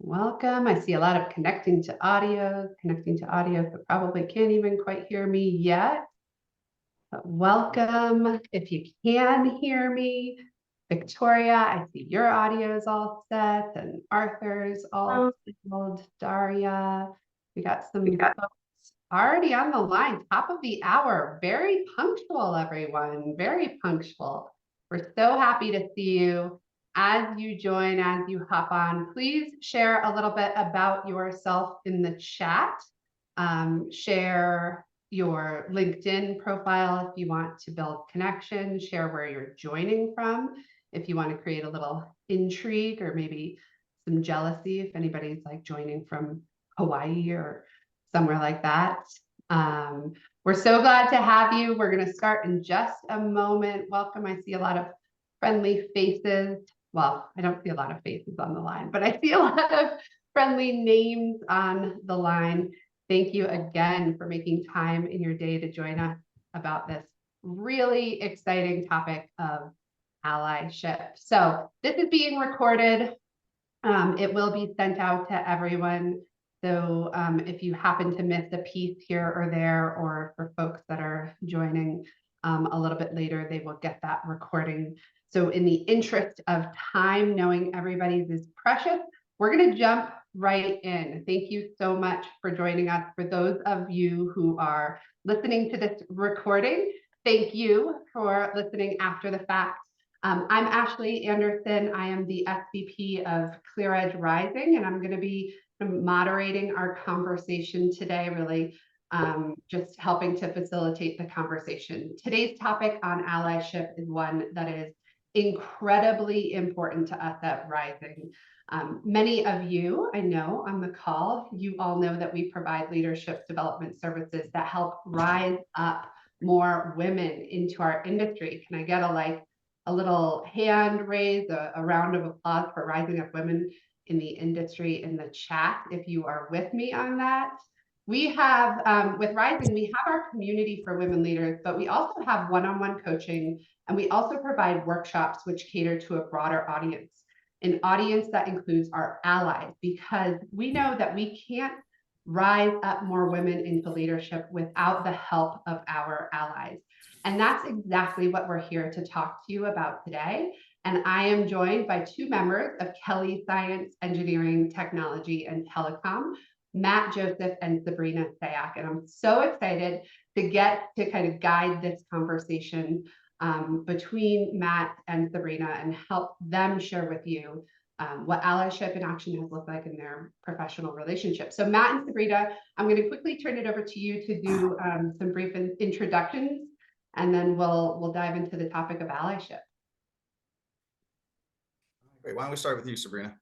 Welcome. I see a lot of connecting to audio, but probably can't even quite hear me yet. But welcome. If you can hear me, Victoria, I see your audio is all set and Arthur's all settled. Daria, we got some folks already on the line, top of the hour. Very punctual, everyone. Very punctual. We're so happy to see you. As you join, as you hop on, please share a little bit about yourself in the chat. Share your LinkedIn profile if you want to build connection, share where you're joining from if you want to create a little intrigue or maybe some jealousy if anybody's like joining from Hawaii or somewhere like that. We're so glad to have you. We're going to start in just a moment. Welcome. I see a lot of friendly faces. Well, I don't see a lot of faces on the line, but I see a lot of friendly names on the line. Thank you again for making time in your day to join us about this really exciting topic of allyship. So this is being recorded. It will be sent out to everyone. So if you happen to miss a piece here or there, or for folks that are joining a little bit later, they will get that recording. So in the interest of time, knowing everybody's is precious, we're going to jump right in. Thank you so much for joining us. For those of you who are listening to this recording, thank you for listening after the fact. I'm Ashley Andersen. I am the SVP of ClearEdge Rising, and I'm going to be moderating our conversation today, really just helping to facilitate the conversation. Today's topic on allyship is one that is incredibly important to us at Rising. Many of you, I know on the call, you all know that we provide leadership development services that help rise up more women into our industry. Can I get a little hand raise, a round of applause for rising up women in the industry in the chat if you are with me on that? We have, with Rising, we have our community for women leaders, but we also have one-on-one coaching, and we also provide workshops which cater to a broader audience, an audience that includes our allies, because we know that we can't rise up more women into leadership without the help of our allies. And that's exactly what we're here to talk to you about today. And I am joined by two members of Kelly Science, Engineering, Technology, and Telecom, Matt Joseph and Sabrina Sayoc. And I'm so excited to get to kind of guide this conversation between Matt and Sabrina and help them share with you what allyship in action has looked like in their professional relationship. So Matt and Sabrina, I'm going to quickly turn it over to you to do some brief introductions, and then we'll dive into the topic of allyship. Great. Why don't we start with you, Sabrina?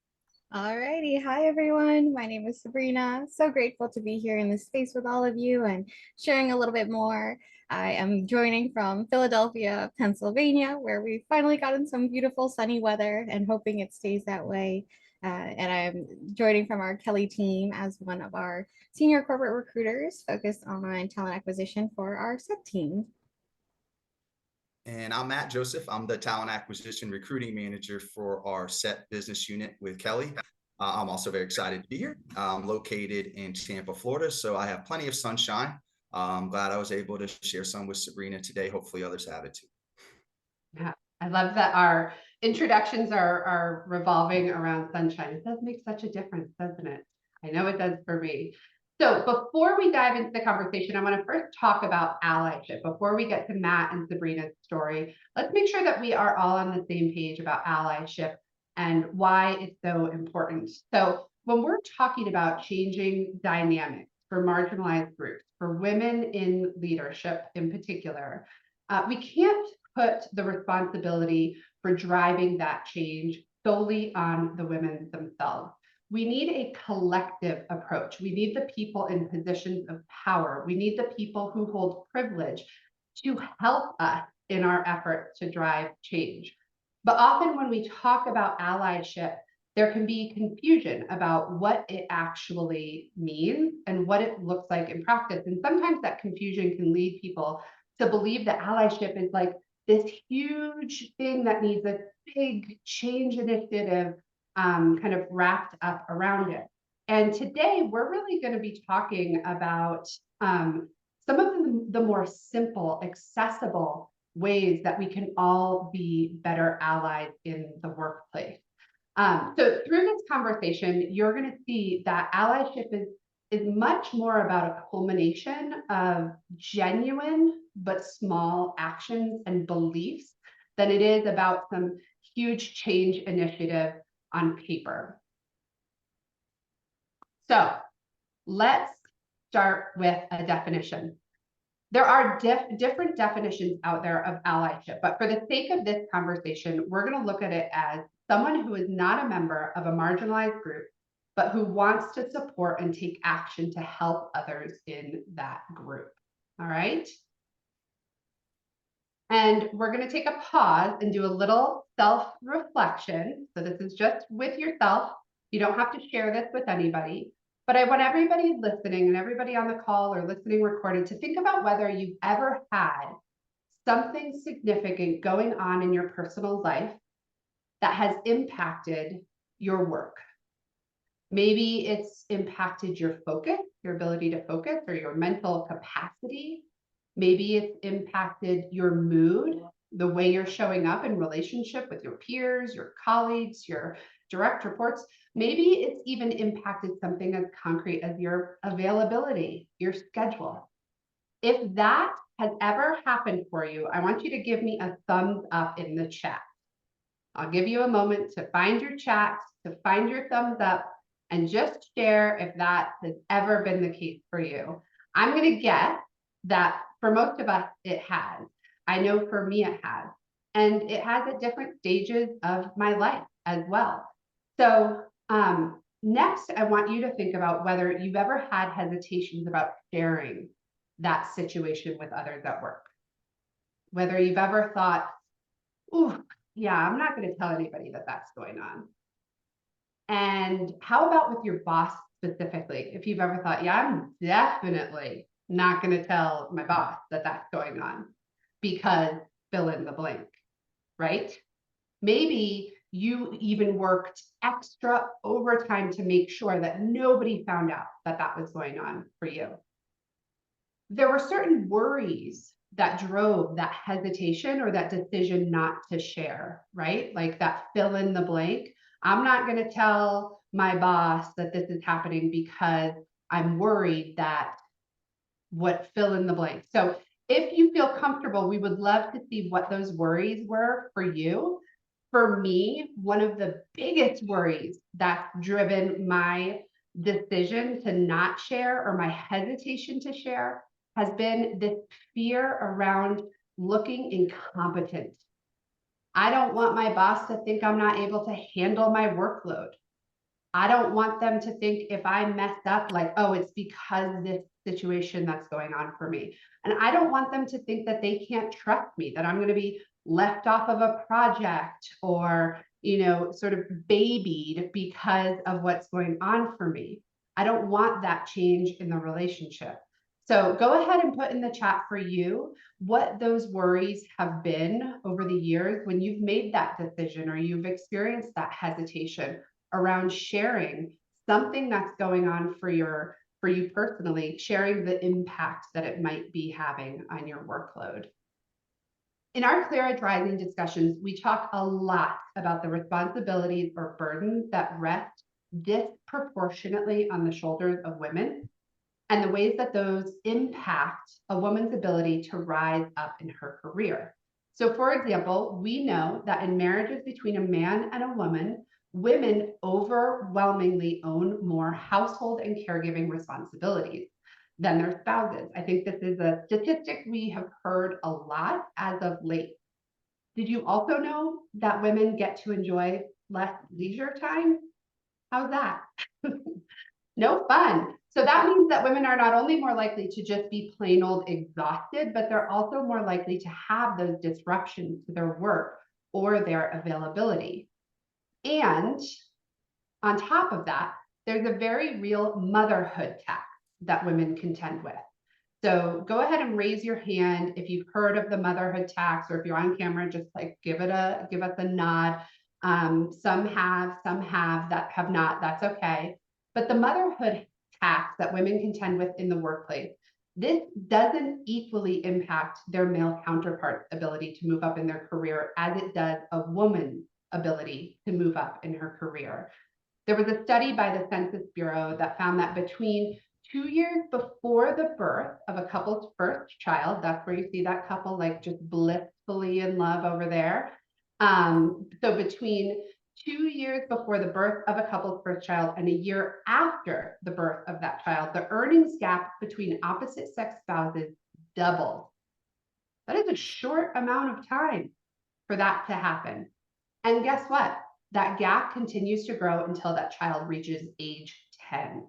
All righty. Hi, everyone. My name is Sabrina. So grateful to be here in this space with all of you and sharing a little bit more. I am joining from Philadelphia, Pennsylvania, where we finally gotten some beautiful sunny weather and hoping it stays that way. And I'm joining from our Kelly team as one of our senior corporate recruiters focused on talent acquisition for our SET team. And I'm Matt Joseph. I'm the talent acquisition recruiting manager for our SET business unit with Kelly. I'm also very excited to be here. I'm located in Tampa, Florida, so I have plenty of sunshine. I'm glad I was able to share some with Sabrina today. Hopefully others have it too. Yeah, I love that our introductions are revolving around sunshine. It does make such a difference, doesn't it? I know it does for me. So before we dive into the conversation, I want to first talk about allyship. Before we get to Matt and Sabrina's story, let's make sure that we are all on the same page about allyship and why it's so important. So when we're talking about changing dynamics for marginalized groups, for women in leadership in particular, we can't put the responsibility for driving that change solely on the women themselves. We need a collective approach. We need the people in positions of power. We need the people who hold privilege to help us in our efforts to drive change. But often when we talk about allyship, there can be confusion about what it actually means and what it looks like in practice. And sometimes that confusion can lead people to believe that allyship is like this huge thing that needs a big change initiative kind of wrapped up around it. And today we're really going to be talking about some of the more simple, accessible ways that we can all be better allies in the workplace. So through this conversation, you're going to see that allyship is much more about a culmination of genuine but small actions and beliefs than it is about some huge change initiative on paper. So let's start with a definition. There are different definitions out there of allyship, but for the sake of this conversation, we're going to look at it as someone who is not a member of a marginalized group, but who wants to support and take action to help others in that group. All right. And we're going to take a pause and do a little self-reflection. So this is just with yourself. You don't have to share this with anybody. But I want everybody listening and everybody on the call or listening recorded to think about whether you've ever had something significant going on in your personal life that has impacted your work. Maybe it's impacted your focus, your ability to focus, or your mental capacity. Maybe it's impacted your mood, the way you're showing up in relationship with your peers, your colleagues, your direct reports. Maybe it's even impacted something as concrete as your availability, your schedule. If that has ever happened for you, I want you to give me a thumbs up in the chat. I'll give you a moment to find your chat, to find your thumbs up, and just share if that has ever been the case for you. I'm going to guess that for most of us, it has. I know for me, it has. And it has at different stages of my life as well. So next, I want you to think about whether you've ever had hesitations about sharing that situation with others at work. Whether you've ever thought, ooh, yeah, I'm not going to tell anybody that that's going on. And how about with your boss specifically? If you've ever thought, yeah, I'm definitely not going to tell my boss that that's going on because fill in the blank, right? Maybe you even worked extra overtime to make sure that nobody found out that that was going on for you. There were certain worries that drove that hesitation or that decision not to share, right? Like that fill in the blank. I'm not going to tell my boss that this is happening because I'm worried that what fill in the blank. So if you feel comfortable, we would love to see what those worries were for you. For me, one of the biggest worries that's driven my decision to not share or my hesitation to share has been this fear around looking incompetent. I don't want my boss to think I'm not able to handle my workload. I don't want them to think if I messed up, like, oh, it's because this situation that's going on for me. And I don't want them to think that they can't trust me, that I'm going to be left off of a project or, sort of babied because of what's going on for me. I don't want that change in the relationship. So go ahead and put in the chat for you what those worries have been over the years when you've made that decision or you've experienced that hesitation around sharing something that's going on for you personally, sharing the impact that it might be having on your workload. In our ClearEdge Rising discussions, we talk a lot about the responsibilities or burdens that rest disproportionately on the shoulders of women and the ways that those impact a woman's ability to rise up in her career. So for example, we know that in marriages between a man and a woman, women overwhelmingly own more household and caregiving responsibilities than their spouses. I think this is a statistic we have heard a lot as of late. Did you also know that women get to enjoy less leisure time? How's that? No fun. So that means that women are not only more likely to just be plain old exhausted, but they're also more likely to have those disruptions to their work or their availability. And on top of that, there's a very real motherhood tax that women contend with. So go ahead and raise your hand if you've heard of the motherhood tax, or if you're on camera, just like give us a nod. Some have, that have not, that's okay. But the motherhood tax that women contend with in the workplace, this doesn't equally impact their male counterparts' ability to move up in their career as it does a woman's ability to move up in her career. There was a study by the Census Bureau that found that between 2 years before the birth of a couple's first child, that's where you see that couple like just blissfully in love over there. So between 2 years before the birth of a couple's first child and a year after the birth of that child, the earnings gap between opposite sex spouses doubled. That is a short amount of time for that to happen. And guess what? That gap continues to grow until that child reaches age 10.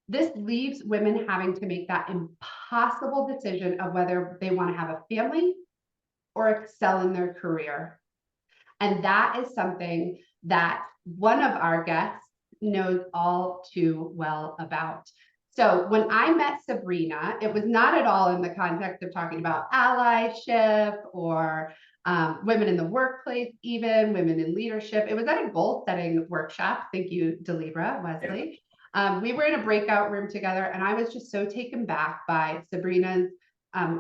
This leaves women having to make that impossible decision of whether they want to have a family or excel in their career. And that is something that one of our guests knows all too well about. So when I met Sabrina, it was not at all in the context of talking about allyship or women in the workplace, even women in leadership. It was at a goal setting workshop. Thank you, Delibra, Wesley. We were in a breakout room together, and I was just so taken back by Sabrina's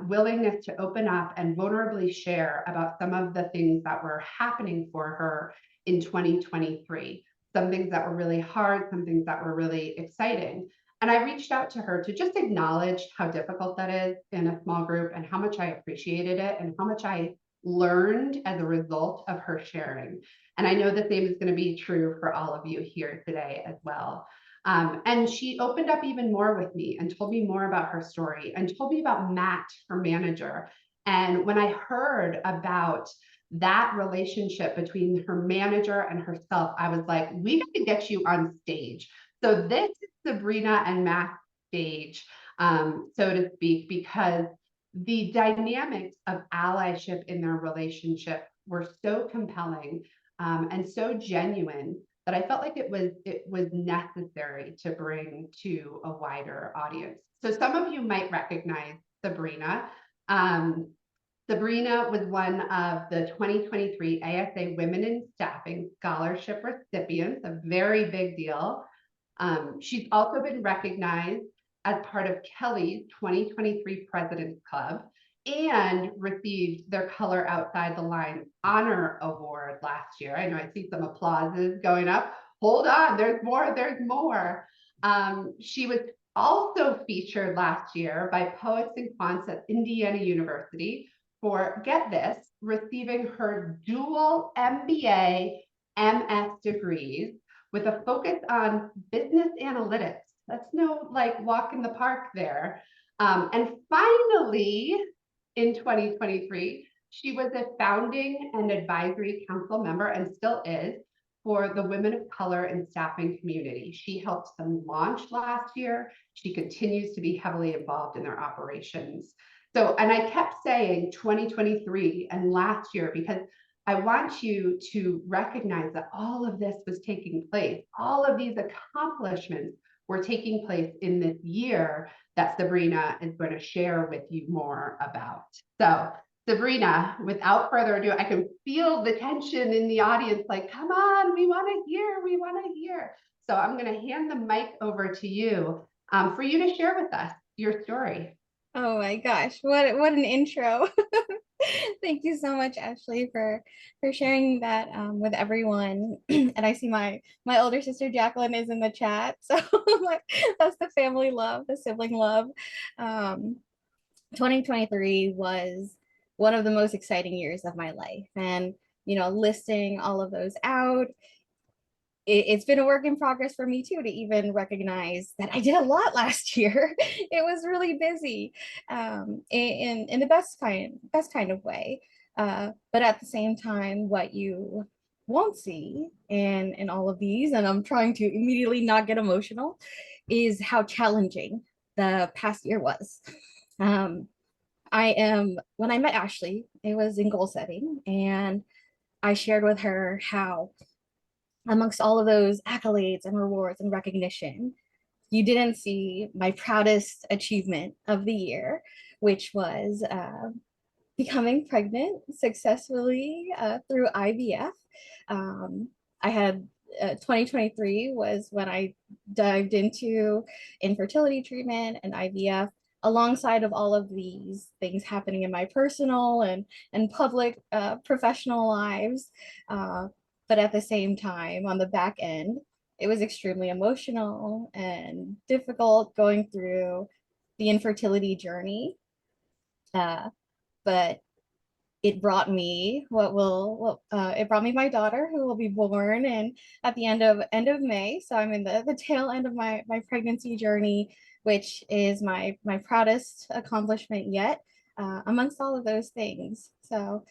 willingness to open up and vulnerably share about some of the things that were happening for her in 2023. Some things that were really hard, some things that were really exciting. And I reached out to her to just acknowledge how difficult that is in a small group and how much I appreciated it and how much I learned as a result of her sharing. And I know the same is going to be true for all of you here today as well. And she opened up even more with me and told me more about her story and told me about Matt, her manager. And when I heard about that relationship between her manager and herself, I was like, we got to get you on stage. So this is Sabrina and Matt's stage, so to speak, because the dynamics of allyship in their relationship were so compelling and so genuine that I felt like it was necessary to bring to a wider audience. So some of you might recognize Sabrina. Sabrina was one of the 2023 ASA Women in Staffing Scholarship recipients, a very big deal. She's also been recognized as part of Kelly's 2023 President's Club and received their Color Outside the Line Honor Award last year. I know I see some applauses going up. Hold on, there's more, there's more. She was also featured last year by Poets and Quants at Indiana University for, get this, receiving her dual MBA, MS degrees with a focus on business analytics. That's no like walk in the park there. And finally, in 2023, she was a founding and advisory council member and still is for the Women of Color in Staffing community. She helped them launch last year. She continues to be heavily involved in their operations. So, and I kept saying 2023 and last year because I want you to recognize that all of this was taking place. All of these accomplishments were taking place in this year that Sabrina is going to share with you more about. So Sabrina, without further ado, I can feel the tension in the audience, like, come on, we want to hear, we want to hear. So I'm going to hand the mic over to you for you to share with us your story. Oh my gosh, what an intro. Thank you so much, Ashley, for sharing that with everyone. And I see my older sister Jacqueline is in the chat, so like, that's the family love, the sibling love. 2023 was one of the most exciting years of my life, and listing all of those out, it's been a work in progress for me too, to even recognize that I did a lot last year. It was really busy, in the best kind of way. But at the same time, what you won't see in all of these, and I'm trying to immediately not get emotional, is how challenging the past year was. When I met Ashley, it was in goal setting, and I shared with her how, amongst all of those accolades and rewards and recognition, you didn't see my proudest achievement of the year, which was becoming pregnant successfully through IVF. I had 2023 was when I dived into infertility treatment and IVF alongside of all of these things happening in my personal and public professional lives. But at the same time, on the back end, it was extremely emotional and difficult going through the infertility journey. But it brought me it brought me my daughter who will be born and at the end of May. So I'm in the tail end of my pregnancy journey, which is my proudest accomplishment yet, amongst all of those things. So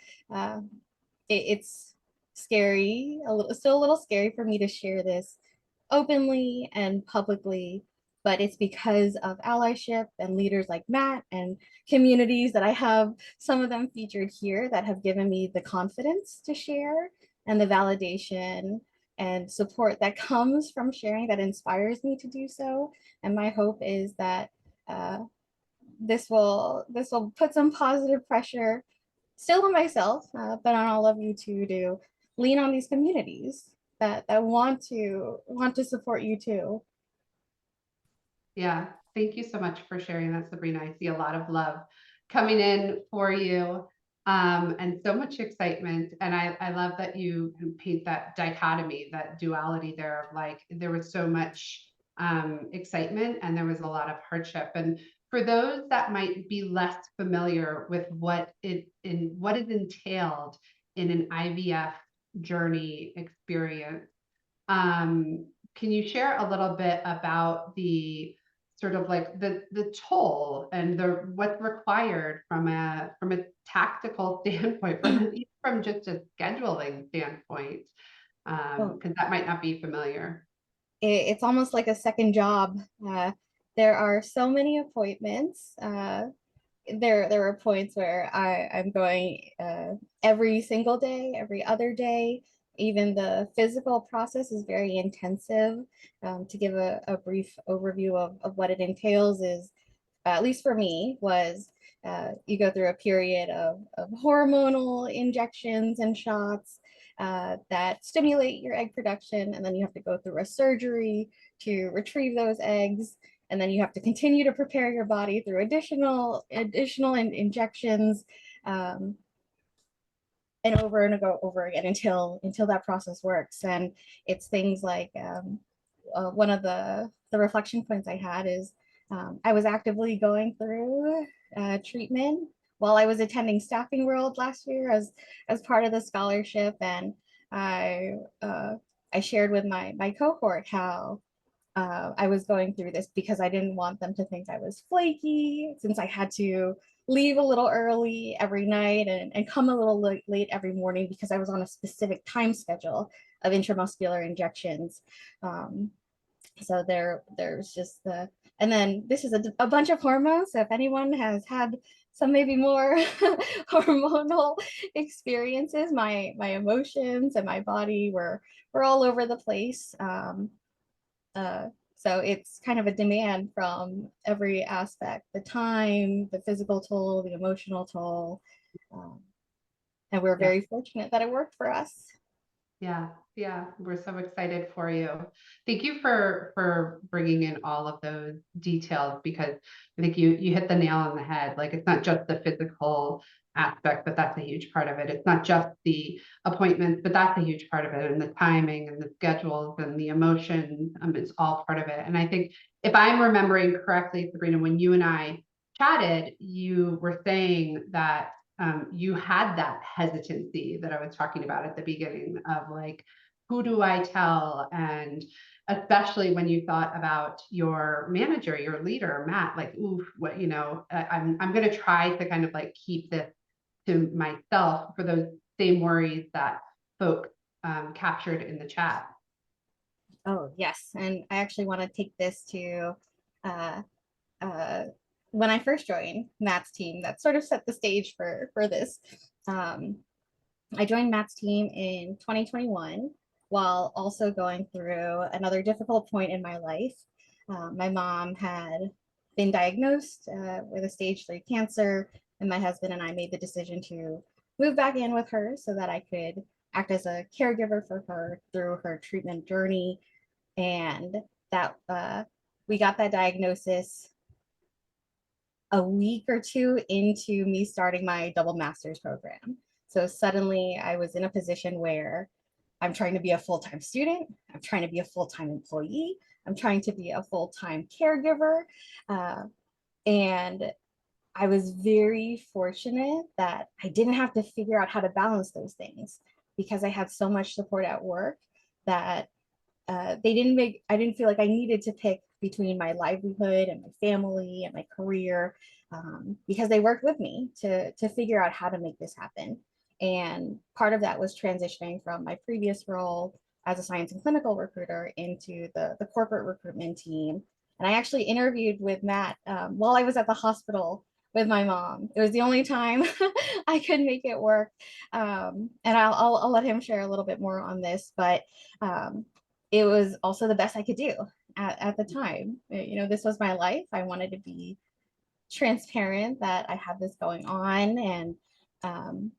it's scary, still a little scary for me to share this openly and publicly, but it's because of allyship and leaders like Matt and communities that I have, some of them featured here, that have given me the confidence to share and the validation and support that comes from sharing, that inspires me to do so. And my hope is that this will put some positive pressure still on myself, but on all of you too, to lean on these communities that want to support you too. Yeah, thank you so much for sharing that, Sabrina. I see a lot of love coming in for you, and so much excitement. And I love that you paint that dichotomy, that duality there of like, there was so much excitement and there was a lot of hardship. And for those that might be less familiar with what is entailed in an IVF journey experience, can you share a little bit about the sort of like the toll and what's required from a tactical standpoint, from just a scheduling standpoint, because that might not be familiar. It's almost like a second job. There are so many appointments. There are points where I'm going every single day, every other day. Even the physical process is very intensive. To give a brief overview of what it entails is, at least for me, was you go through a period of hormonal injections and shots that stimulate your egg production, and then you have to go through a surgery to retrieve those eggs, and then you have to continue to prepare your body through additional injections, and over again until that process works. And it's things like one of the reflection points I had is I was actively going through treatment while I was attending Staffing World last year as part of the scholarship, and I shared with my cohort how I was going through this because I didn't want them to think I was flaky, since I had to leave a little early every night and come a little late every morning because I was on a specific time schedule of intramuscular injections. So there's just and then this is a bunch of hormones. So if anyone has had some maybe more hormonal experiences, my emotions and my body were all over the place. So it's kind of a demand from every aspect: the time, the physical toll, the emotional toll. And we're very fortunate that it worked for us. Yeah, we're so excited for you. Thank you for bringing in all of those details, because I think you hit the nail on the head. Like, it's not just the physical aspect, but that's a huge part of it. It's not just the appointments, but that's a huge part of it, and the timing and the schedules and the emotion, it's all part of it. And I think, if I'm remembering correctly, Sabrina, when you and I chatted, you were saying that you had that hesitancy that I was talking about at the beginning of like, who do I tell? And especially when you thought about your manager, your leader, Matt, like, ooh, what, I'm going to try to kind of like keep this to myself for those same worries that folk captured in the chat. Oh, yes. And I actually want to take this to when I first joined Matt's team, that sort of set the stage for this. I joined Matt's team in 2021 while also going through another difficult point in my life. My mom had been diagnosed with a stage 3 cancer and my husband and I made the decision to move back in with her so that I could act as a caregiver for her through her treatment journey. And that we got that diagnosis a week or two into me starting my double master's program. So suddenly I was in a position where I'm trying to be a full-time student, I'm trying to be a full-time employee, I'm trying to be a full-time caregiver. And I was very fortunate that I didn't have to figure out how to balance those things because I had so much support at work that I didn't feel like I needed to pick between my livelihood and my family and my career, because they worked with me to figure out how to make this happen. And part of that was transitioning from my previous role as a science and clinical recruiter into the corporate recruitment team. And I actually interviewed with Matt while I was at the hospital with my mom. It was the only time I could make it work. And I'll let him share a little bit more on this, but it was also the best I could do at the time. You know, this was my life. I wanted to be transparent that I had this going on, and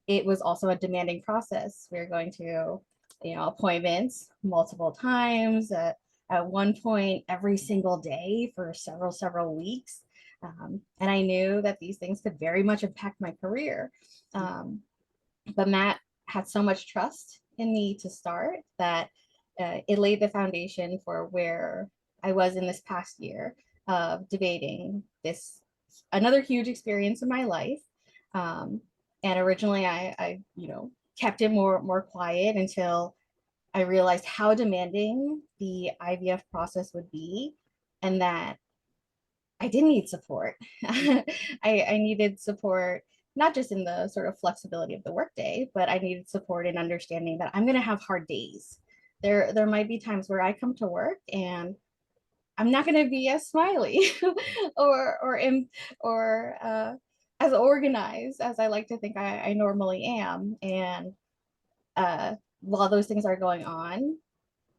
it was also a demanding process. We were going to, appointments multiple times, at one point every single day for several weeks. And I knew that these things could very much impact my career. But Matt had so much trust in me to start that it laid the foundation for where I was in this past year of debating this, another huge experience in my life. And originally I kept it more quiet until I realized how demanding the IVF process would be, and that I did need support. I needed support, not just in the sort of flexibility of the workday, but I needed support in understanding that I'm going to have hard days. There might be times where I come to work and I'm not going to be as smiley or as organized as I like to think I normally am. And while those things are going on,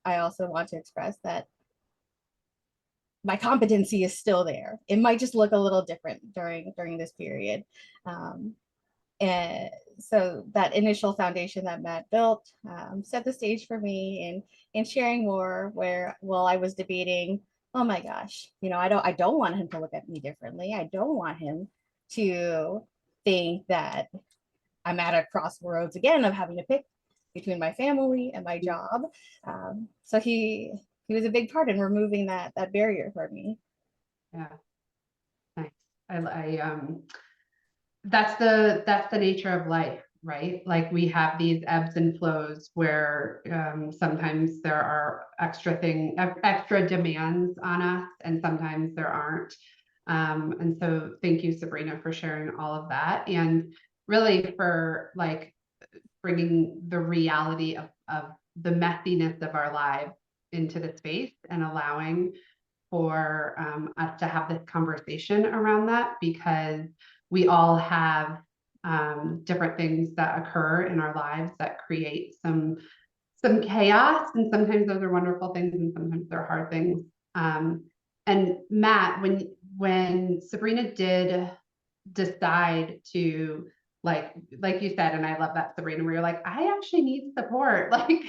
I also want to express that my competency is still there. It might just look a little different during this period. And so that initial foundation that Matt built set the stage for me in sharing more, where while I was debating, oh my gosh, I don't want him to look at me differently. I don't want him to think that I'm at a crossroads again of having to pick between my family and my job. So he was a big part in removing that barrier for me. Yeah, nice. That's the nature of life, right? Like we have these ebbs and flows where sometimes there are extra demands on us, and sometimes there aren't. And so thank you, Sabrina, for sharing all of that, and really for like bringing the reality of the messiness of our lives into the space and allowing for us to have this conversation around that, because we all have different things that occur in our lives that create some chaos, and sometimes those are wonderful things and sometimes they're hard things. And Matt, when Sabrina did decide to, like you said, and I love that, Sabrina, where you're like, I actually need support. Like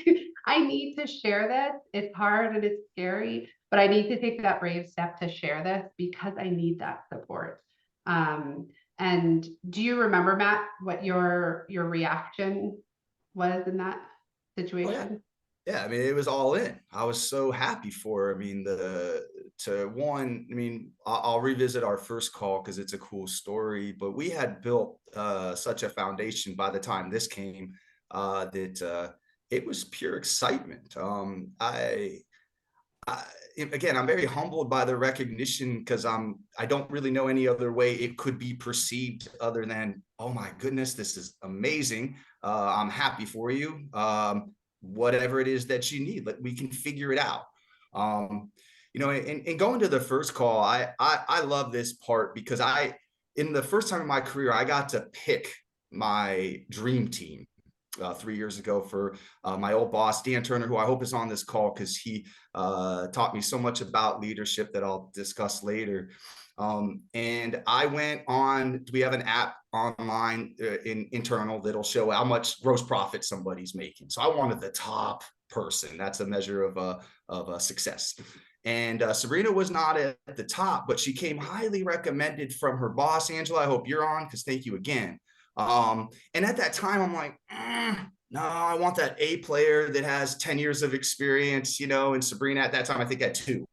I need to share this. It's hard and it's scary, but I need to take that brave step to share this because I need that support. And do you remember, Matt, what your reaction was in that situation? Oh, yeah. Yeah, I mean, it was all in. I was so happy for her. I mean, I'll revisit our first call because it's a cool story, but we had built such a foundation by the time this came that it was pure excitement. Again, I'm very humbled by the recognition because I don't really know any other way it could be perceived other than, oh my goodness, this is amazing. I'm happy for you. Whatever it is that you need, we can figure it out. And going to the first call, I love this part because in the first time in my career, I got to pick my dream team. 3 years ago for my old boss, Dan Turner, who I hope is on this call because he taught me so much about leadership that I'll discuss later. And I went on, we have an app online internal that'll show how much gross profit somebody's making. So I wanted the top person. That's a measure of success. And Sabrina was not at the top, but she came highly recommended from her boss, Angela. I hope you're on, because thank you again. And at that time, I'm like, no, I want that A player that has 10 years of experience, and Sabrina at that time, I think had 2.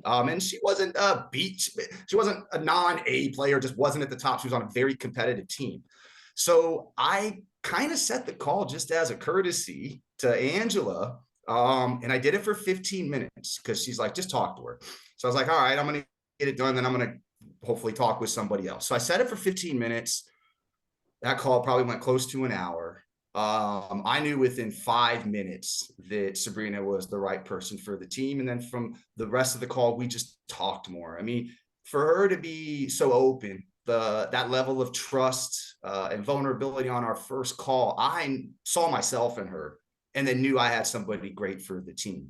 And she wasn't she wasn't a non-A player, just wasn't at the top. She was on a very competitive team. So I kind of set the call just as a courtesy to Angela. And I did it for 15 minutes because she's like, just talk to her. So I was like, all right, I'm going to get it done. Then I'm going to hopefully talk with somebody else. So I set it for 15 minutes. That call probably went close to an hour. I knew within 5 minutes that Sabrina was the right person for the team. And then from the rest of the call, we just talked more. I mean, for her to be so open, that level of trust and vulnerability on our first call, I saw myself in her and then knew I had somebody great for the team.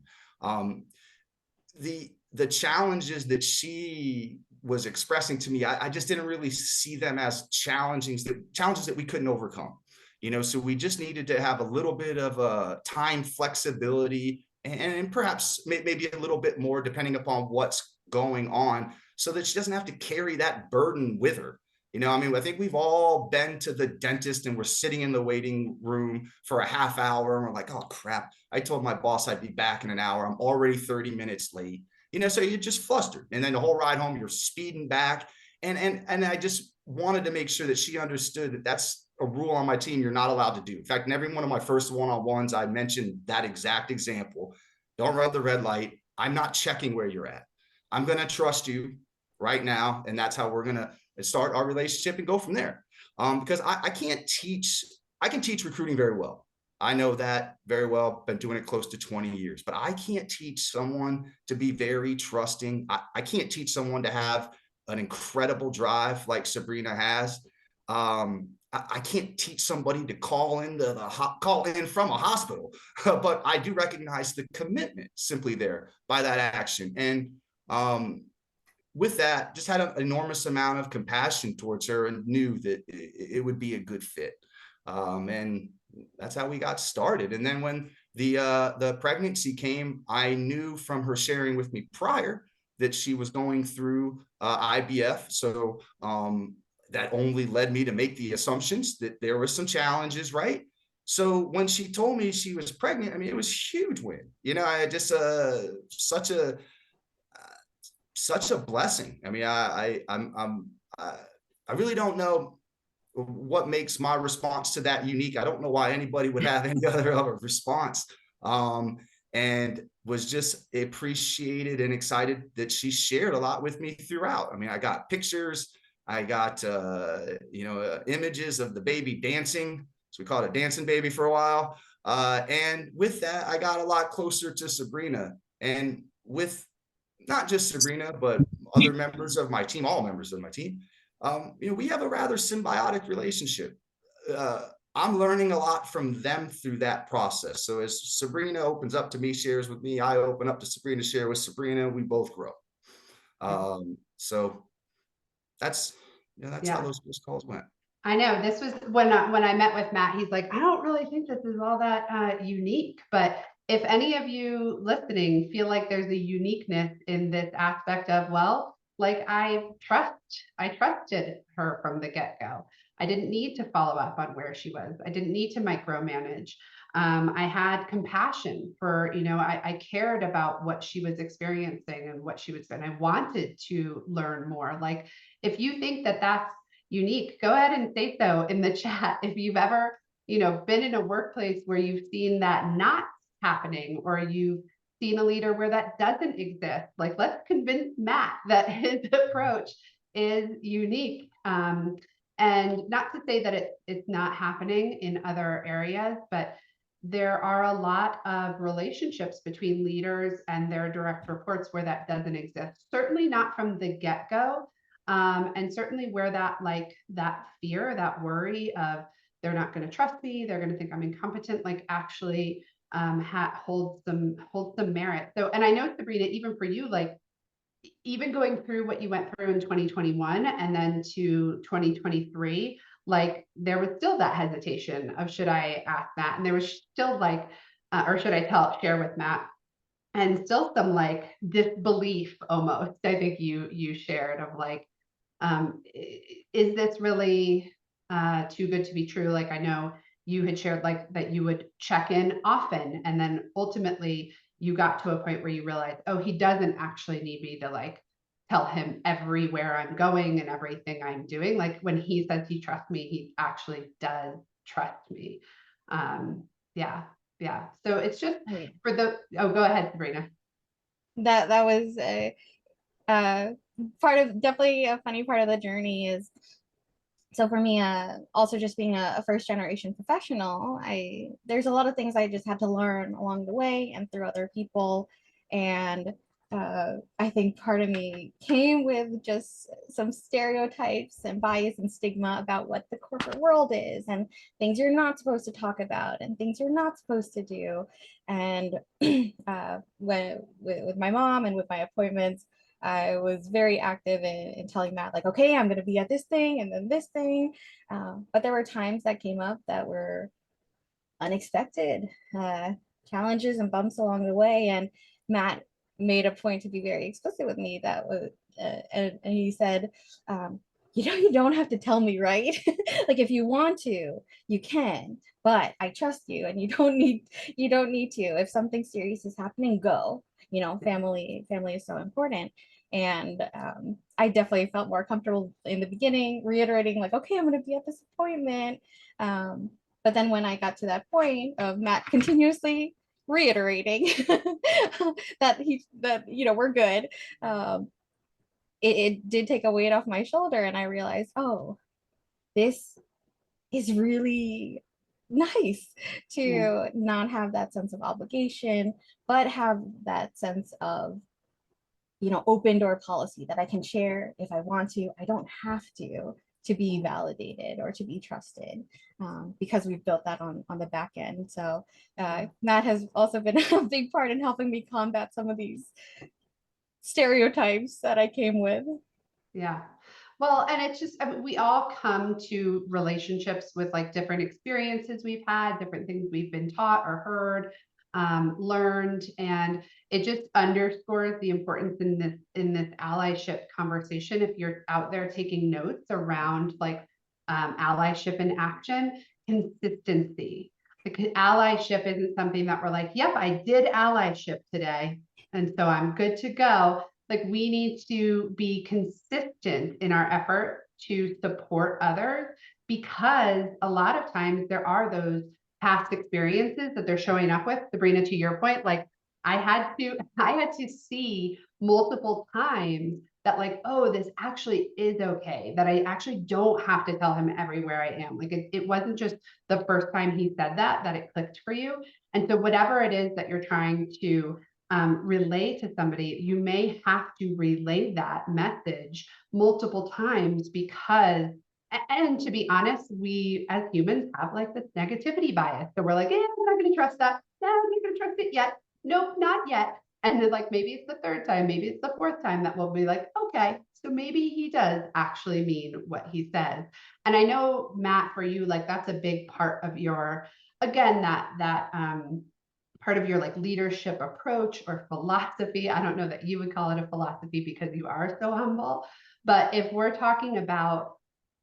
The challenges that she was expressing to me, I just didn't really see them as challenges that we couldn't overcome. So we just needed to have a little bit of a time flexibility and perhaps maybe a little bit more depending upon what's going on so that she doesn't have to carry that burden with her. I think we've all been to the dentist and we're sitting in the waiting room for a half hour and we're like, oh crap, I told my boss I'd be back in an hour. I'm already 30 minutes late. So you're just flustered. And then the whole ride home, you're speeding back. And I just wanted to make sure that she understood that that's a rule on my team you're not allowed to do. In fact, in every one of my first one-on-ones, I mentioned that exact example. Don't run the red light. I'm not checking where you're at. I'm going to trust you right now. And that's how we're going to start our relationship and go from there. Because I can teach recruiting very well. I know that very well, been doing it close to 20 years, but I can't teach someone to be very trusting. I can't teach someone to have an incredible drive like Sabrina has. I can't teach somebody to call in from a hospital, but I do recognize the commitment simply there by that action. And with that, just had an enormous amount of compassion towards her and knew that it would be a good fit. And that's how we got started. And then when the pregnancy came, I knew from her sharing with me prior that she was going through IVF. So that only led me to make the assumptions that there were some challenges, right? So when she told me she was pregnant, I mean, it was a huge win. I just such a blessing. I mean, I really don't know what makes my response to that unique. I don't know why anybody would have any other response. And was just appreciated and excited that she shared a lot with me throughout. I mean, I got pictures, I got images of the baby dancing. So we called it a dancing baby for a while. And with that, I got a lot closer to Sabrina, and with not just Sabrina, but other members of my team, all members of my team. We have a rather symbiotic relationship. I'm learning a lot from them through that process. So as Sabrina opens up to me, shares with me, I open up to Sabrina, share with Sabrina, we both grow. So that's how those calls went. I know this was when I met with Matt, he's like, I don't really think this is all that unique, but if any of you listening feel like there's a uniqueness in this aspect of, well, like I trusted her from the get-go. I didn't need to follow up on where she was. I didn't need to micromanage. I had compassion for, I cared about what she was experiencing and what she was doing. I wanted to learn more. Like, if you think that that's unique, go ahead and say so in the chat. If you've ever, been in a workplace where you've seen that not happening, or you've seen a leader where that doesn't exist, like, let's convince Matt that his approach is unique. And not to say that it's not happening in other areas, but there are a lot of relationships between leaders and their direct reports where that doesn't exist. Certainly not from the get-go. And certainly where that fear, that worry of they're not going to trust me. They're going to think I'm incompetent, like actually holds some merit. So, and I know, Sabrina, even for you, like even going through what you went through in 2021 and then to 2023, like there was still that hesitation of, should I ask Matt? And there was still like, or should I share with Matt? And still some like disbelief almost, I think you shared, of like, is this really too good to be true? Like, I know you had shared like that you would check in often, and then ultimately you got to a point where you realized, oh, he doesn't actually need me to like tell him everywhere I'm going and everything I'm doing. Like when he says he trusts me, he actually does trust me. Yeah, yeah. So it's just for the, oh, go ahead, Sabrina. That was a part of, definitely a funny part of the journey is, so for me, also just being a first generation professional, there's a lot of things I just had to learn along the way and through other people. And I think part of me came with just some stereotypes and bias and stigma about what the corporate world is, and things you're not supposed to talk about and things you're not supposed to do. And with my mom and with my appointments, I was very active in telling Matt, like, okay, I'm going to be at this thing and then this thing. But there were times that came up that were unexpected, challenges and bumps along the way. And Matt made a point to be very explicit with me that was, and he said, you don't have to tell me, right? Like if you want to, you can, but I trust you, and you don't need to. If something serious is happening, go. Family is so important. And I definitely felt more comfortable in the beginning reiterating, like, okay, I'm going to be at this appointment. But then when I got to that point of Matt continuously reiterating that we're good, it did take a weight off my shoulder, and I realized, oh, this is really nice to not have that sense of obligation, but have that sense of, open door policy that I can share if I want to. I don't have to be validated or to be trusted, because we've built that on the back end. So Matt has also been a big part in helping me combat some of these stereotypes that I came with. Yeah. Well, and it's just, I mean, we all come to relationships with like different experiences we've had, different things we've been taught or heard, learned, and it just underscores the importance in this allyship conversation. If you're out there taking notes around like allyship in action, consistency. Because allyship isn't something that we're like, yep, I did allyship today, and so I'm good to go. Like we need to be consistent in our effort to support others, because a lot of times there are those past experiences that they're showing up with. Sabrina, to your point, like I had to see multiple times that like, oh, this actually is okay, that I actually don't have to tell him everywhere I am. Like it wasn't just the first time he said that it clicked for you. And so whatever it is that you're trying to relay to somebody, you may have to relay that message multiple times, because, and to be honest, we as humans have like this negativity bias. So we're like, I'm not going to trust that. No, I'm not going to trust it yet. Nope, not yet. And then like, maybe it's the third time, maybe it's the fourth time that we'll be like, okay, so maybe he does actually mean what he says. And I know, Matt, for you, like that's a big part of your, again, that part of your like leadership approach or philosophy. I don't know that you would call it a philosophy because you are so humble, but if we're talking about,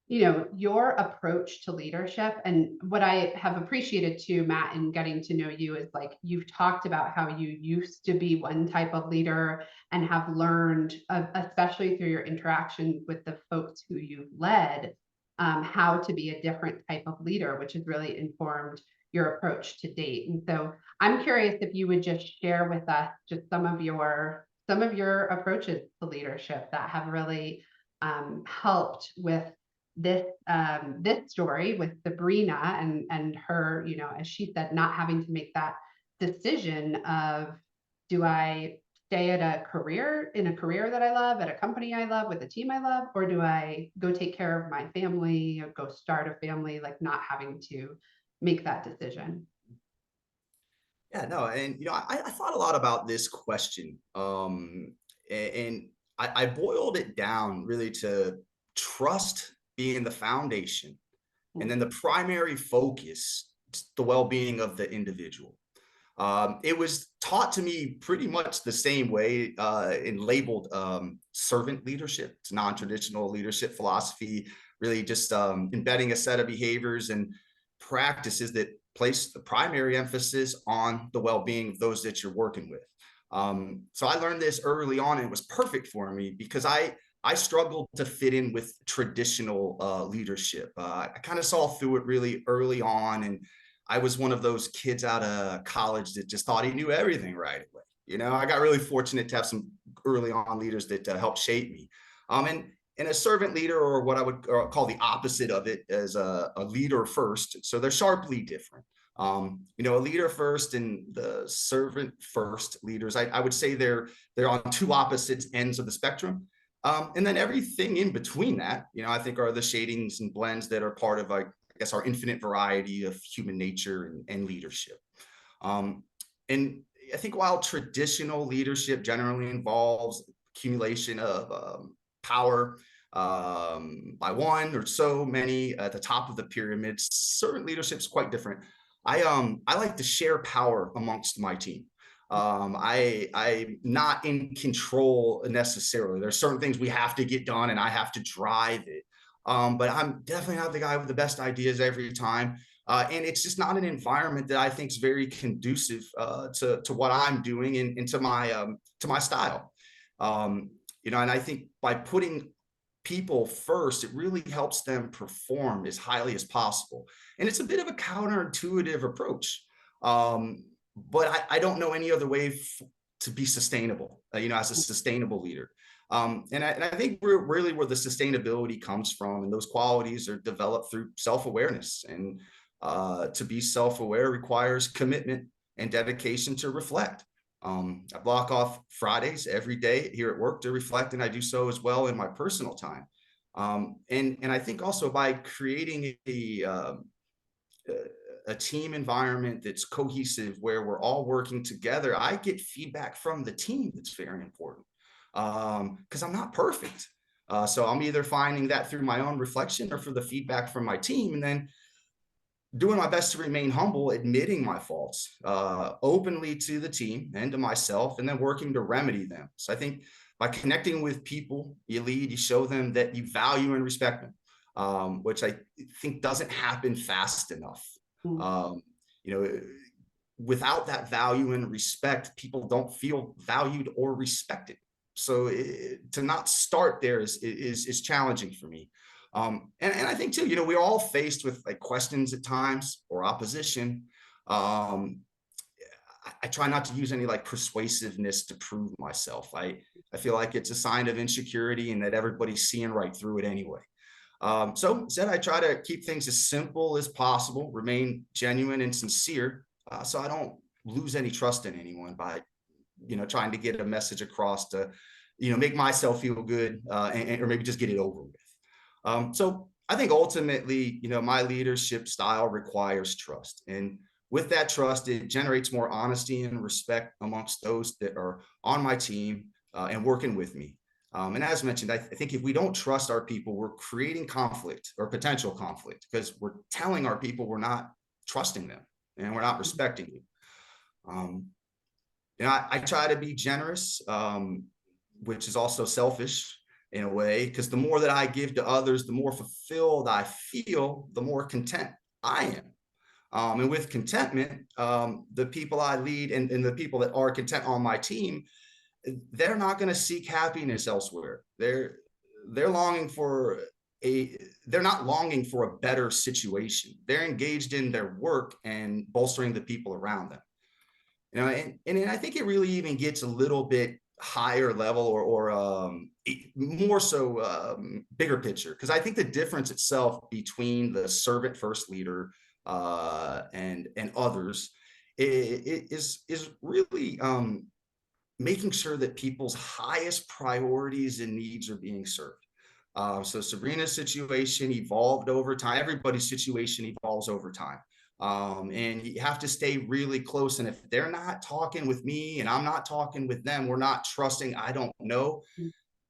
your approach to leadership, and what I have appreciated too, Matt, in getting to know you is like, you've talked about how you used to be one type of leader and have learned, especially through your interactions with the folks who you've led, how to be a different type of leader, which has really informed your approach to date. And so I'm curious if you would just share with us just some of your approaches to leadership that have really helped with this story with Sabrina and her, as she said, not having to make that decision of, do I stay at in a career that I love, at a company I love, with a team I love, or do I go take care of my family or go start a family, like not having to make that decision? Yeah, no, and I thought a lot about this question, and I boiled it down really to trust being the foundation, and then the primary focus, the well-being of the individual. It was taught to me pretty much the same way and labeled servant leadership. It's non-traditional leadership philosophy, really just embedding a set of behaviors and practices that place the primary emphasis on the well-being of those that you're working with. So I learned this early on, and it was perfect for me because I struggled to fit in with traditional leadership. I kind of saw through it really early on, and I was one of those kids out of college that just thought he knew everything right away. I got really fortunate to have some early on leaders that helped shape me. And a servant leader, or what I would call the opposite of it, as a leader first. So they're sharply different. A leader first and the servant first leaders, I would say they're on two opposite ends of the spectrum. And then everything in between that, I think are the shadings and blends that are part of, I guess, our infinite variety of human nature and leadership. And I think while traditional leadership generally involves accumulation of power by one or so many at the top of the pyramid, servant leadership is quite different. I like to share power amongst my team. I'm not in control necessarily. There's certain things we have to get done, and I have to drive it. But I'm definitely not the guy with the best ideas every time. And it's just not an environment that I think is very conducive to what I'm doing and to my style. And I think by putting people first, it really helps them perform as highly as possible. And it's a bit of a counterintuitive approach. But I don't know any other way to be sustainable, as a sustainable leader. And I think we're really where the sustainability comes from, and those qualities are developed through self-awareness. And to be self-aware requires commitment and dedication to reflect. I block off Fridays every day here at work to reflect, and I do so as well in my personal time. And I think also by creating a team environment that's cohesive, where we're all working together, I get feedback from the team that's very important, because I'm not perfect. So I'm either finding that through my own reflection or for the feedback from my team, and then doing my best to remain humble, admitting my faults openly to the team and to myself, and then working to remedy them. So I think by connecting with people, you lead, you show them that you value and respect them, which I think doesn't happen fast enough. Without that value and respect, people don't feel valued or respected. So to not start there is challenging for me. And I think too, we're all faced with like questions at times or opposition. I try not to use any like persuasiveness to prove myself. I feel like it's a sign of insecurity, and that everybody's seeing right through it anyway. So instead, I try to keep things as simple as possible, remain genuine and sincere, so I don't lose any trust in anyone by, trying to get a message across to, make myself feel good, or maybe just get it over with. So I think ultimately, my leadership style requires trust. And with that trust, it generates more honesty and respect amongst those that are on my team and working with me. And as mentioned, I think if we don't trust our people, we're creating conflict or potential conflict, because we're telling our people we're not trusting them and we're not respecting you. I try to be generous, which is also selfish in a way, because the more that I give to others, the more fulfilled I feel, the more content I am. And with contentment, the people I lead and the people that are content on my team, they're not going to seek happiness elsewhere. They're longing for they're not longing for a better situation. They're engaged in their work and bolstering the people around them. And I think it really even gets a little bit higher level or more so bigger picture, because I think the difference itself between the servant first leader and others is really making sure that people's highest priorities and needs are being served. So Sabrina's situation evolved over time. Everybody's situation evolves over time. And you have to stay really close. And if they're not talking with me and I'm not talking with them, we're not trusting. I don't know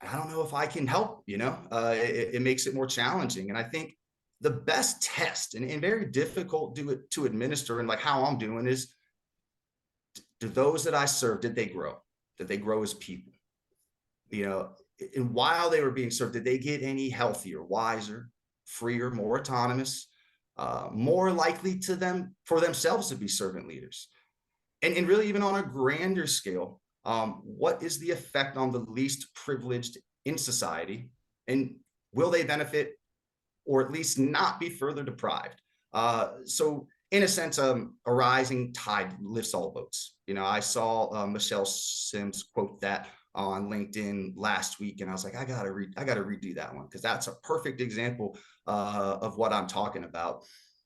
if I can help, it makes it more challenging. And I think the best test and very difficult to administer, and like how I'm doing, is, do those that I serve, did they grow? Did they grow as people? And while they were being served, did they get any healthier, wiser, freer, more autonomous, more likely for themselves to be servant leaders? And really, even on a grander scale, what is the effect on the least privileged in society? And will they benefit, or at least not be further deprived? So in a sense, a rising tide lifts all boats. I saw Michelle Sims quote that on LinkedIn last week, and I was like, I gotta redo that one, because that's a perfect example of what I'm talking about.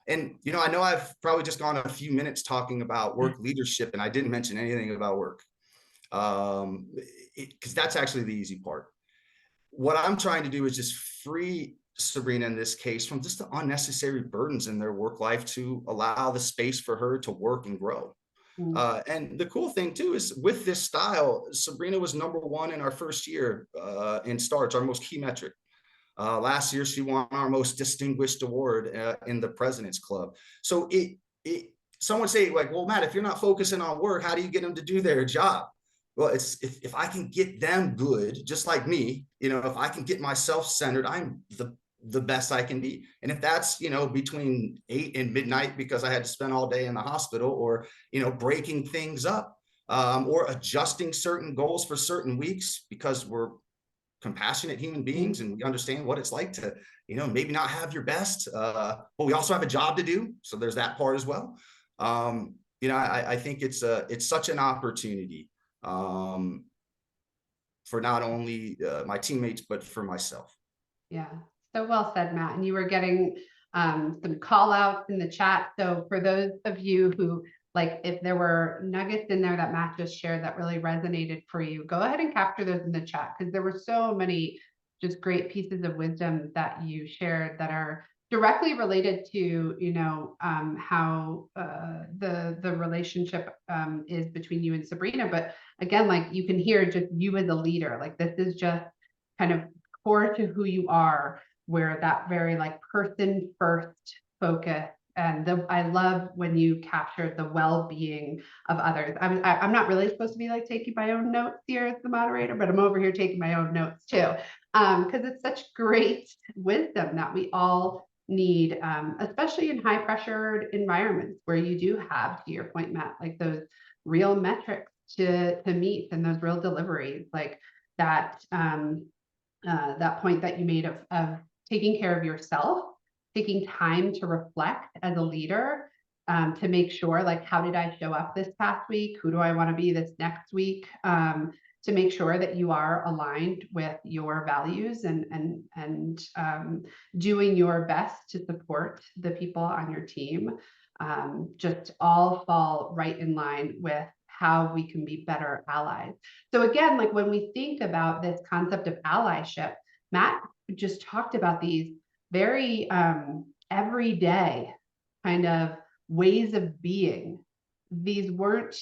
And I know I've probably just gone a few minutes talking about work leadership, and I didn't mention anything about work, because that's actually the easy part. What I'm trying to do is just free Sabrina, in this case, from just the unnecessary burdens in their work life, to allow the space for her to work and grow. And the cool thing too is, with this style, Sabrina was #1 in our first year in starts, our most key metric. Last year, she won our most distinguished award in the President's Club. So someone say, like, well, Matt, if you're not focusing on work, how do you get them to do their job? Well, it's if I can get them good, just like me, if I can get myself centered, I'm the best I can be. And if that's, between 8 and midnight because I had to spend all day in the hospital, or, breaking things up, or adjusting certain goals for certain weeks because we're compassionate human beings and we understand what it's like to, maybe not have your best, but we also have a job to do. So there's that part as well. I think it's such an opportunity for not only my teammates, but for myself. Yeah, so well said, Matt. And you were getting some call outs in the chat. So for those of you who, like, if there were nuggets in there that Matt just shared that really resonated for you, go ahead and capture those in the chat, because there were so many just great pieces of wisdom that you shared that are directly related to, how the relationship is between you and Sabrina. But again, like, you can hear just you as a leader, like, this is just kind of core to who you are, where that very, like, person first focus. And I love when you captured the well-being of others. I'm not really supposed to be, like, taking my own notes here as the moderator, but I'm over here taking my own notes too, because it's such great wisdom that we all need, especially in high pressured environments where you do have, to your point, Matt, like, those real metrics to meet, and those real deliveries, like that. That point that you made of taking care of yourself, taking time to reflect as a leader, to make sure, like, how did I show up this past week? Who do I want to be this next week? To make sure that you are aligned with your values and doing your best to support the people on your team, just all fall right in line with how we can be better allies. So again, like, when we think about this concept of allyship, Matt just talked about these very everyday kind of ways of being. These weren't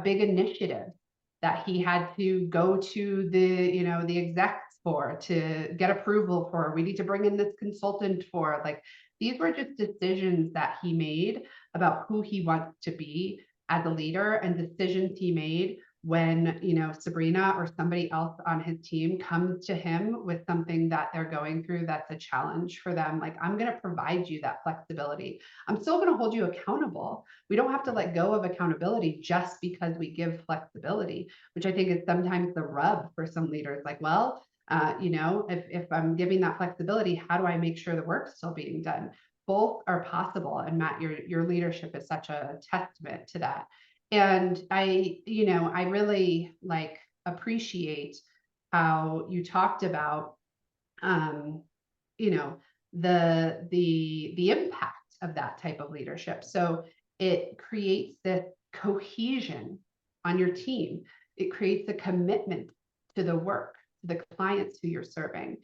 big initiatives that he had to go to the execs for, to get approval for. We need to bring in this consultant for. Like, these were just decisions that he made about who he wants to be as a leader, and decisions he made when, Sabrina or somebody else on his team comes to him with something that they're going through that's a challenge for them. Like, I'm going to provide you that flexibility. I'm still going to hold you accountable. We don't have to let go of accountability just because we give flexibility, which I think is sometimes the rub for some leaders. Like, well, if I'm giving that flexibility, how do I make sure the work's still being done? Both are possible. And Matt, your leadership is such a testament to that. And I really, like, appreciate how you talked about, the impact of that type of leadership. So it creates this cohesion on your team. It creates a commitment to the work, to the clients who you're serving.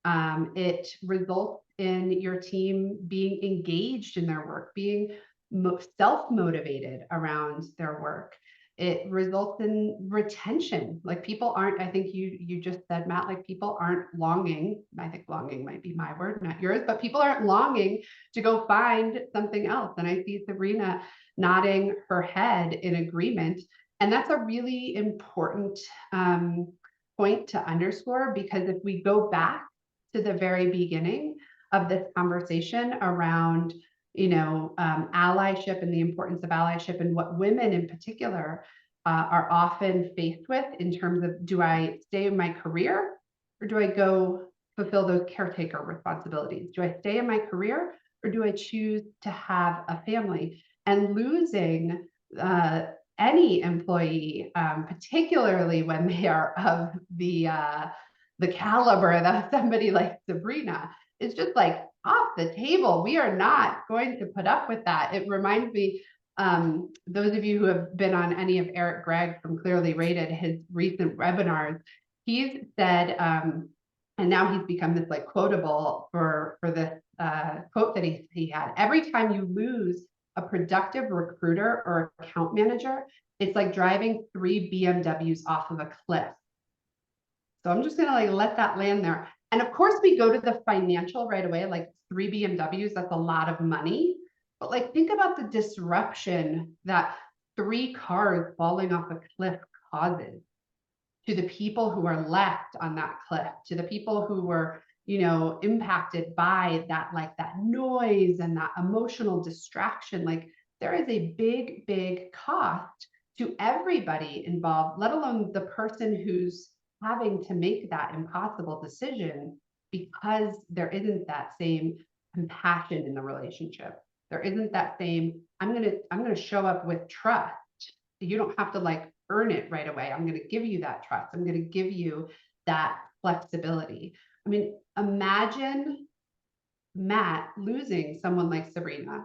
It results in your team being engaged in their work, being self-motivated around their work. It results in retention. Like people aren't, I think you just said, Matt, like people aren't longing. I think longing might be my word, not yours, but people aren't longing to go find something else. And I see Sabrina nodding her head in agreement. And that's a really important point to underscore, because if we go back to the very beginning of this conversation around, allyship and the importance of allyship, and what women in particular are often faced with in terms of, do I stay in my career or do I go fulfill those caretaker responsibilities? Do I stay in my career or do I choose to have a family? And losing any employee, particularly when they are of the caliber of somebody like Sabrina, is just like off the table. We are not going to put up with that. It reminds me, those of you who have been on any of Eric Gregg from Clearly Rated, his recent webinars, he's said, and now he's become this like quotable for this quote that he had: every time you lose a productive recruiter or account manager, it's like driving 3 BMWs off of a cliff. So I'm just gonna like let that land there. And of course we go to the financial right away, like 3 BMWs, that's a lot of money. But like, think about the disruption that 3 cars falling off a cliff causes to the people who are left on that cliff, to the people who were, impacted by that, like that noise and that emotional distraction. Like there is a big, big cost to everybody involved, let alone the person who's having to make that impossible decision, because there isn't that same compassion in the relationship. There isn't that same, I'm gonna show up with trust. You don't have to like earn it right away. I'm gonna give you that trust. I'm gonna give you that flexibility. I mean, imagine Matt losing someone like Sabrina.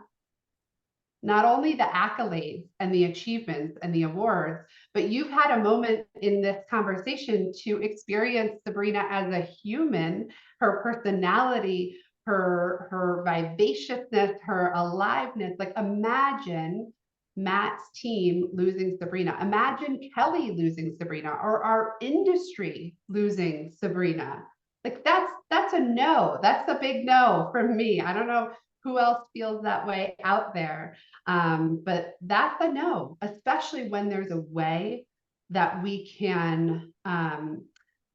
Not only the accolades and the achievements and the awards, but you've had a moment in this conversation to experience Sabrina as a human, her personality, her vivaciousness, her aliveness. Like imagine Matt's team losing Sabrina. Imagine Kelly losing Sabrina, or our industry losing Sabrina. Like that's a no. That's a big no from me. I don't know who else feels that way out there. But that's a no, especially when there's a way that we can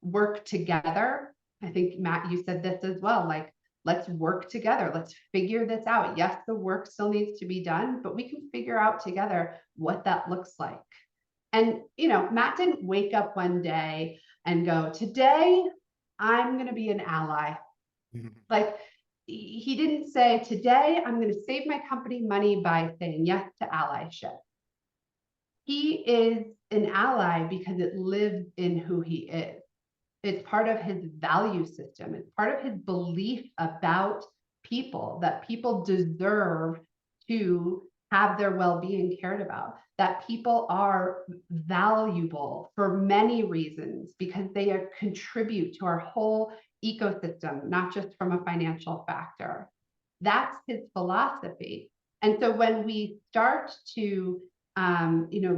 work together. I think, Matt, you said this as well, like, let's work together. Let's figure this out. Yes, the work still needs to be done, but we can figure out together what that looks like. And, Matt didn't wake up one day and go, today, I'm going to be an ally. Like, he didn't say, today I'm going to save my company money by saying yes to allyship. He is an ally because it lives in who he is. It's part of his value system. It's part of his belief about people, that people deserve to have their well-being cared about, that people are valuable for many reasons because they contribute to our whole ecosystem, not just from a financial factor. That's his philosophy. And so when we start to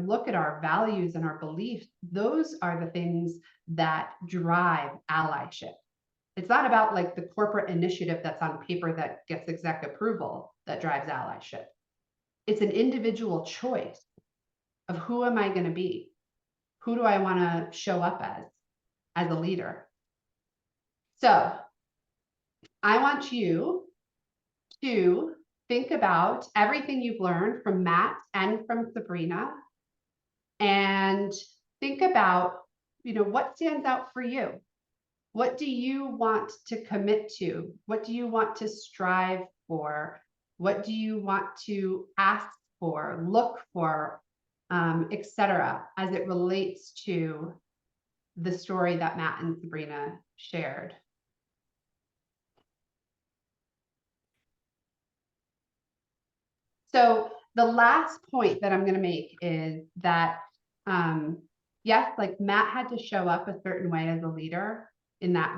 look at our values and our beliefs, those are the things that drive allyship. It's not about like the corporate initiative that's on paper that gets exec approval that drives allyship. It's an individual choice of who am I going to be? Who do I want to show up as a leader? So I want you to think about everything you've learned from Matt and from Sabrina, and think about, what stands out for you? What do you want to commit to? What do you want to strive for? What do you want to ask for, look for, etc., as it relates to the story that Matt and Sabrina shared? So the last point that I'm going to make is that yes, like Matt had to show up a certain way as a leader in that,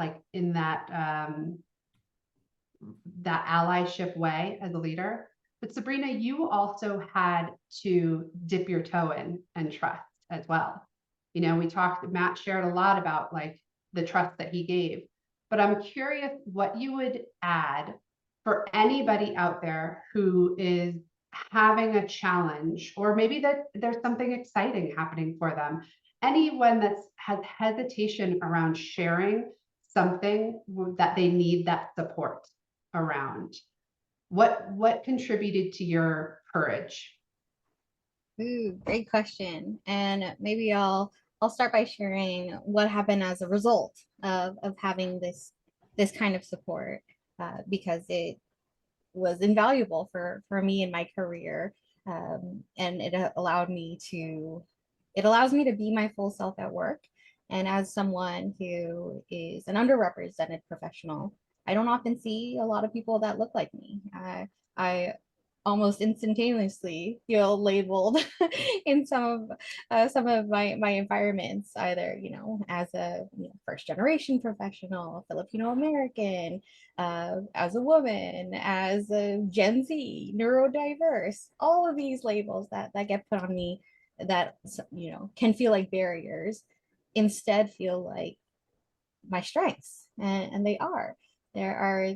that allyship way as a leader. But Sabrina, you also had to dip your toe in and trust as well. You know, Matt shared a lot about like the trust that he gave, but I'm curious what you would add for anybody out there who is having a challenge, or maybe that there's something exciting happening for them. Anyone has hesitation around sharing something that they need that support around. What contributed to your courage? Ooh, great question. And maybe I'll start by sharing what happened as a result of having this kind of support, because it was invaluable for me in my career. And it allows me to be my full self at work. And as someone who is an underrepresented professional, I don't often see a lot of people that look like me. I almost instantaneously feel labeled in some of my environments, either as a first generation professional, Filipino American, as a woman, as a Gen Z, neurodiverse, all of these labels that get put on me that can feel like barriers, instead feel like my strengths, and they are. There are,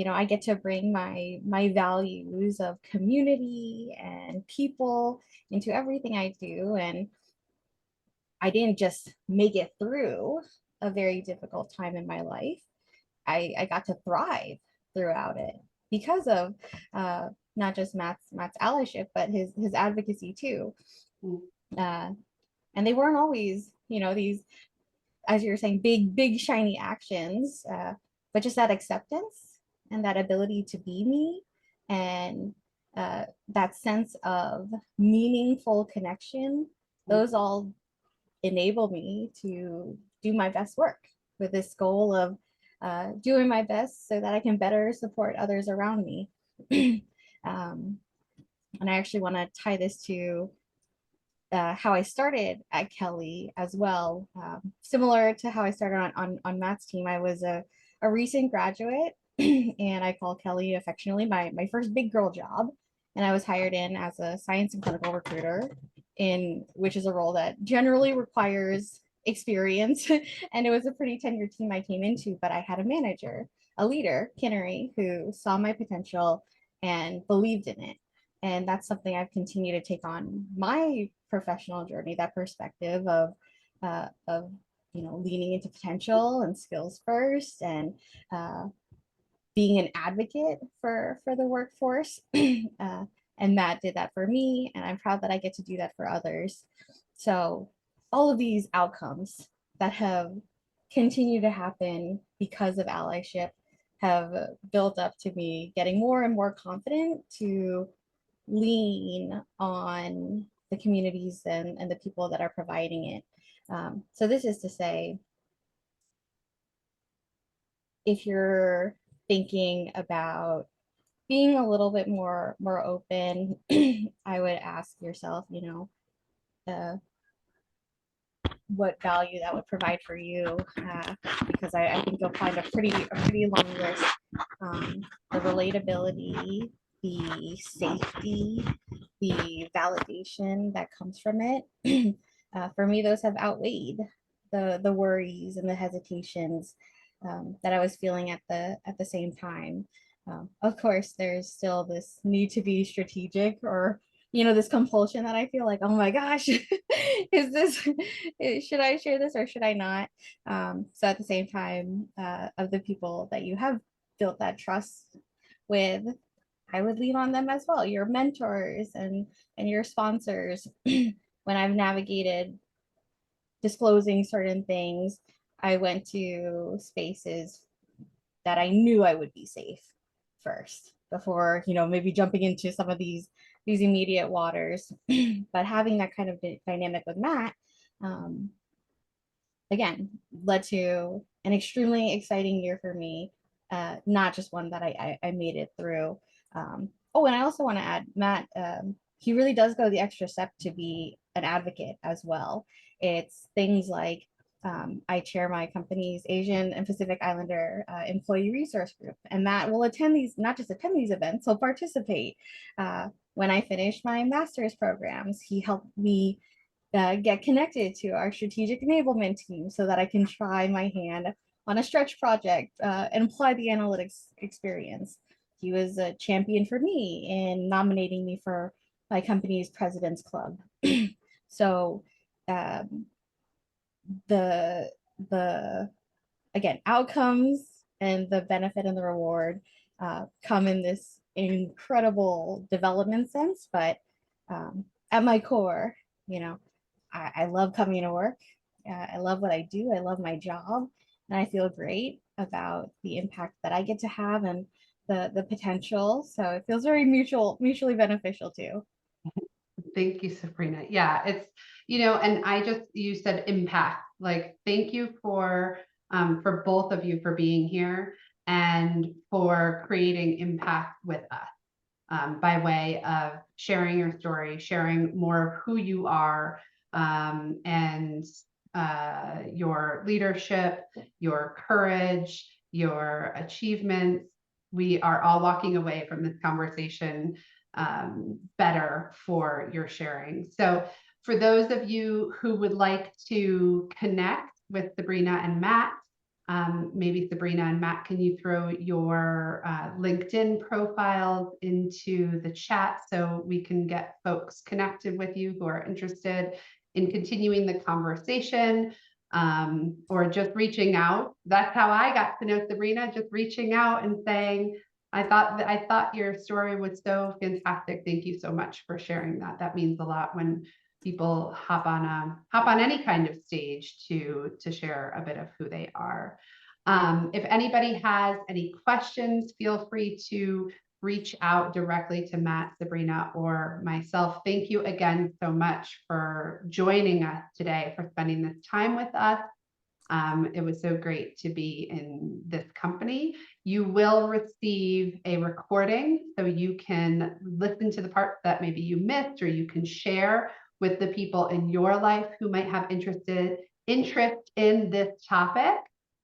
I get to bring my values of community and people into everything I do, and I didn't just make it through a very difficult time in my life. I got to thrive throughout it because of not just Matt's allyship, but his advocacy too. Uh, and they weren't always, these, as you're saying, big shiny actions, but just that acceptance and that ability to be me, and that sense of meaningful connection. Those all enable me to do my best work with this goal of doing my best so that I can better support others around me. And I actually want to tie this to how I started at Kelly as well. Similar to how I started on Matt's team, I was a recent graduate, and I call Kelly affectionately my first big girl job. And I was hired in as a science and clinical recruiter, which is a role that generally requires experience. And it was a pretty tenured team I came into, but I had a manager, a leader, Kinnery, who saw my potential and believed in it. And that's something I've continued to take on my professional journey, that perspective of leaning into potential and skills first, and being an advocate for the workforce. And Matt did that for me, and I'm proud that I get to do that for others. So all of these outcomes that have continued to happen because of allyship have built up to me getting more and more confident to lean on the communities and the people that are providing it. So this is to say, if you're thinking about being a little bit more open, I would ask yourself, what value that would provide for you, because I think you'll find a pretty long list. The relatability, the safety, the validation that comes from it. For me, those have outweighed the worries and the hesitations that I was feeling at the same time. Of course, there's still this need to be strategic, or this compulsion that I feel like, oh my gosh, is this, should I share this or should I not? So at the same time, of the people that you have built that trust with, I would lean on them as well, your mentors and your sponsors. When I've navigated disclosing certain things, I went to spaces that I knew I would be safe first before, maybe jumping into some of these immediate waters. But having that kind of dynamic with Matt, again, led to an extremely exciting year for me, not just one that I made it through. Oh, and I also want to add, Matt, he really does go the extra step to be an advocate as well. It's things like I chair my company's Asian and Pacific Islander employee resource group, and that will attend these, not just attend these events, he'll participate. When I finished my master's programs, he helped me get connected to our strategic enablement team so that I can try my hand on a stretch project and apply the analytics experience. He was a champion for me in nominating me for my company's President's Club. So the again, outcomes and the benefit and the reward come in this incredible development sense. But at my core, you know, I love coming to work. I love what I do. I love my job, and I feel great about the impact that I get to have and the potential. So it feels very mutually beneficial too. Thank you, Sabrina. Yeah, it's, you know, and you said impact, like, thank you for both of you for being here and for creating impact with us by way of sharing your story, sharing more of who you are and your leadership, your courage, your achievements. We are all walking away from this conversation better for your sharing. So for those of you who would like to connect with Sabrina and Matt, maybe Sabrina and Matt, can you throw your LinkedIn profiles into the chat so we can get folks connected with you who are interested in continuing the conversation or just reaching out. That's how I got to know Sabrina, just reaching out and saying, I thought your story was so fantastic. Thank you so much for sharing that. That means a lot when people hop on any kind of stage to share a bit of who they are. If anybody has any questions, feel free to reach out directly to Matt, Sabrina, or myself. Thank you again so much for joining us today, for spending this time with us. It was so great to be in this company. You will receive a recording so you can listen to the parts that maybe you missed, or you can share with the people in your life who might have interest in this topic.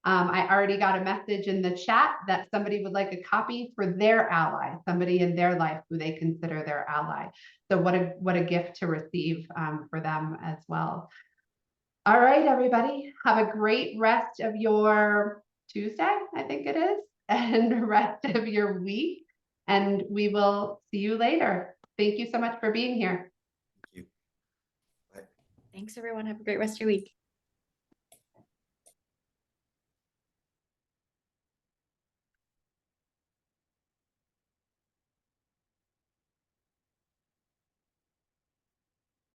I already got a message in the chat that somebody would like a copy for their ally, somebody in their life who they consider their ally. So what a gift to receive for them as well. All right, everybody, have a great rest of your Tuesday, I think it is, and rest of your week. And we will see you later. Thank you so much for being here. Thank you. Bye. Thanks, everyone. Have a great rest of your week.